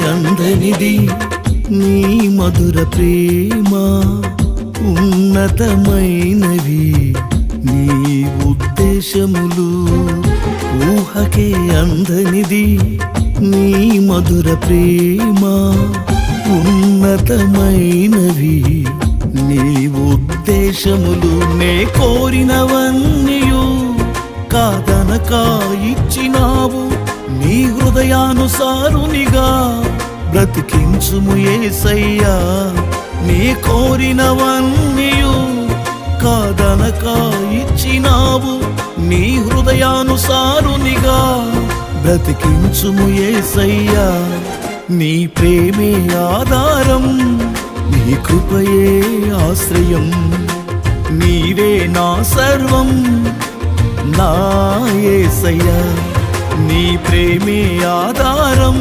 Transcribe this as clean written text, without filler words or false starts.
అందనిది నీ మధుర ప్రేమ ఉన్నతమైనవి నీ ఉద్దేశములు ఊహకే అందనిది నీ మధుర ప్రేమ ఉన్నతమైనవి నీ ఉద్దేశములు నే కోరినవన్నీయు కాదనక ఇచ్చినావు నీ హృదయానుసారునిగా బ్రతికించుము యేసయ్యా నీ కోరినవన్నీయు కాదనక ఇచ్చినావు నీ హృదయానుసారునిగా బ్రతికించుము యేసయ్యా నీ ప్రేమే ఆధారం నీ కృపయే ఆశ్రయం నీవే నా సర్వం నా యేసయ్యా నీ ప్రేమే ఆధారం